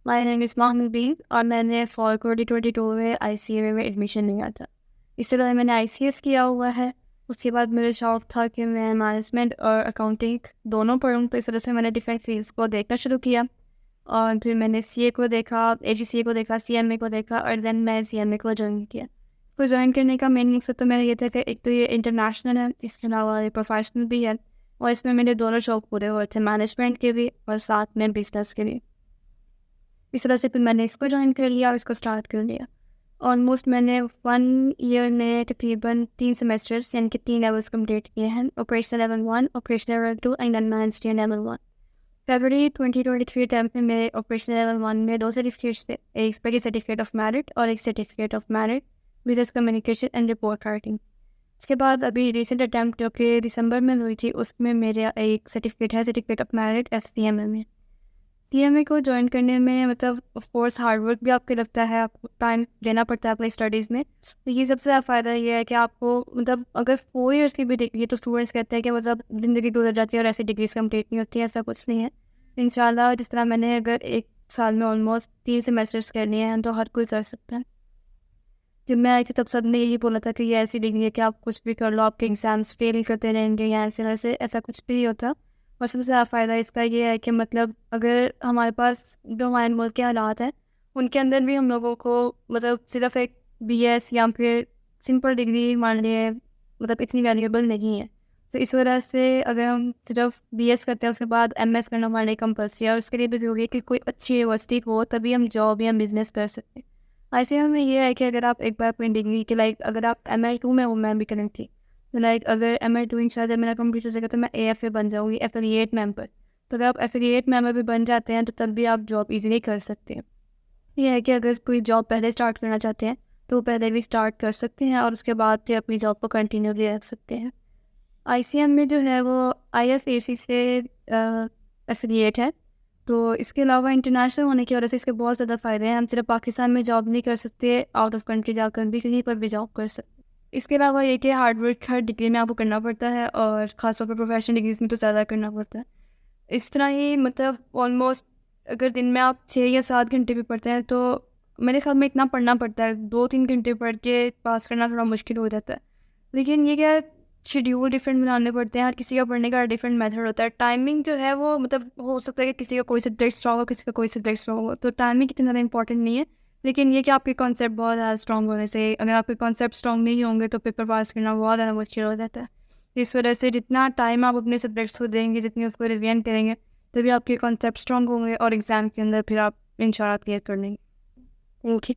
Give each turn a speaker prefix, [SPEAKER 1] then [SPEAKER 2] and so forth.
[SPEAKER 1] مائی نیم از مبین اور میں نے فال 2022 میں ICMA میں ایڈمیشن لیا تھا. اس سے پہلے میں نے ICS کیا ہوا ہے. اس کے بعد میرا شوق تھا کہ میں مینجمنٹ اور اکاؤنٹنگ دونوں پڑھوں, تو اس وجہ سے میں نے ڈفرینٹ فیلڈس کو دیکھنا شروع کیا. اور پھر میں نے CA کو دیکھا, AGCA کو دیکھا, CMA کو دیکھا, اور دین میں CMA کو جوائن کیا. اس کو جوائن کرنے کا مین مقصد تو میرا یہ تھا کہ ایک تو یہ انٹرنیشنل ہے, اس کے علاوہ یہ پروفیشنل بھی ہے, اور اس میں میرے دونوں شوق پورے ہوئے تھے, مینجمنٹ کے بھی اور ساتھ میں بزنس کے لیے. اس طرح سے پھر میں نے اس کو جوائن کر لیا اور اس کو اسٹارٹ کر لیا. آلموسٹ میں نے 1 ایئر میں تقریباً 3 سیمسٹرس یعنی کہ 3 لیولس کمپلیٹ کیے ہیں, operational level 1, operational level 2 and then management level 1. February 2023 time میں میرے آپریشنل لیول 1 میں 2 سرٹیفکیٹس تھے, ایک سرٹیفکیٹ آف میرٹ اور ایک certificate of merit business communication and report writing. اس کے بعد ابھی ریسنٹ اٹیمپٹ جو کہ دسمبر میں ہوئی تھی, اس میں میرا ایک سرٹیفکیٹ ہے, سرٹیفکیٹ آف میرٹ CMA میں. CMA کو جوائن کرنے میں مطلب آف کورس ہارڈ ورک بھی آپ کو لگتا ہے, آپ کو ٹائم دینا پڑتا ہے اپنی اسٹڈیز میں. تو یہ سب سے زیادہ فائدہ یہ ہے کہ آپ کو مطلب اگر 4 ایئرس کی بھی ڈگری, تو اسٹوڈنٹس کہتے ہیں کہ مطلب زندگی گزر جاتی ہے اور ایسی ڈگریز کمپلیٹ نہیں ہوتی ہے, ایسا کچھ نہیں ہے. انشاءاللہ جس طرح میں نے اگر 1 سال میں آلموسٹ 3 سیمسٹرس کرنے ہیں تو ہر کوئی کر سکتا ہے. جب میں آئی تھی تب سب نے یہی بولا تھا کہ یہ ایسی ڈگری ہے کہ آپ کچھ بھی کر لو, آپ کے ایگزامس فیل کرتے رہیں گے یا ایسا کچھ بھی نہیں ہوتا. اور سب سے زیادہ فائدہ اس کا یہ ہے کہ مطلب اگر ہمارے پاس جو ہمارے ملک کے حالات ہیں ان کے اندر بھی ہم لوگوں کو مطلب صرف ایک BS یا پھر سمپل ڈگری مان لیے مطلب اتنی ویلیویبل نہیں ہے. تو اس وجہ سے اگر ہم صرف BS کرتے ہیں اس کے بعد MS کرنا ہمارے لیے کمپلسری ہے, اور اس کے لیے بھی ضروری ہے کہ کوئی اچھی یونیورسٹی ہو, تبھی ہم جاب یا بزنس کر سکتے ہیں. ایسے ہمیں یہ ہے کہ اگر آپ ایک بار اپنی ڈگری کے لائک اگر آپ ML2 میں ہوں, میں بھی کرنٹلی تو لائک اگر ML2 انشاءاللہ میرا کمپلیٹ ہو جائے گا تو میں AFA بن جاؤں گی, ایفیلیٹ ممبر. تو اگر آپ ایفیلیٹ ممبر بھی بن جاتے ہیں تو تب بھی آپ جاب ایزیلی کر سکتے ہیں. یہ ہے کہ اگر کوئی جاب پہلے اسٹارٹ کرنا چاہتے ہیں تو وہ پہلے بھی اسٹارٹ کر سکتے ہیں اور اس کے بعد پھر اپنی جاب کو کنٹینیو بھی رکھ سکتے ہیں. ICM میں جو ہے وہ IFAC سے ایفیلیٹ ہے, تو اس کے علاوہ انٹرنیشنل ہونے کی وجہ سے اس کے بہت زیادہ فائدے ہیں. ہم صرف پاکستان میں جاب نہیں کر سکتے, آؤٹ آف کنٹری جا کر بھی کہیں پر بھی جاب کر سکتے. اس کے علاوہ یہ کہ ہارڈ ورک ہر ڈگری میں آپ کو کرنا پڑتا ہے, اور خاص طور پر پروفیشنل ڈگریز میں تو زیادہ کرنا پڑتا ہے. اس طرح ہی مطلب آلموسٹ اگر دن میں آپ 6 یا 7 گھنٹے بھی پڑھتے ہیں تو میرے خیال میں اتنا پڑھنا پڑتا ہے, 2-3 گھنٹے پڑھ کے پاس کرنا تھوڑا مشکل ہو جاتا ہے. لیکن یہ کیا شیڈیول ڈفرینٹ بنانے پڑتے ہیں, ہر کسی کا پڑھنے کا ڈفرینٹ میتھڈ ہوتا ہے. ٹائمنگ جو ہے وہ مطلب ہو سکتا ہے کہ کسی کا کوئی سبجیکٹ اسٹرانگ ہو, کسی کا کوئی سبجیکٹ اسٹرانگ ہو, تو ٹائمنگ اتنا زیادہ امپورٹنٹ نہیں ہے. لیکن یہ کہ آپ کے کانسیپٹ بہت زیادہ اسٹرانگ ہونے سے, اگر آپ کے کانسیپٹ اسٹرانگ نہیں ہوں گے تو پیپر پاس کرنا بہت زیادہ مشکل ہو جاتا ہے. اس وجہ سے جتنا ٹائم آپ اپنے سبجیکٹس کو دیں گے, جتنی اس کو ریویژن کریں گے, تبھی آپ کے کانسیپٹ اسٹرانگ ہوں گے اور ایگزام کے اندر پھر آپ انشاءاللہ کلیئر کر لیں گے. اوکے.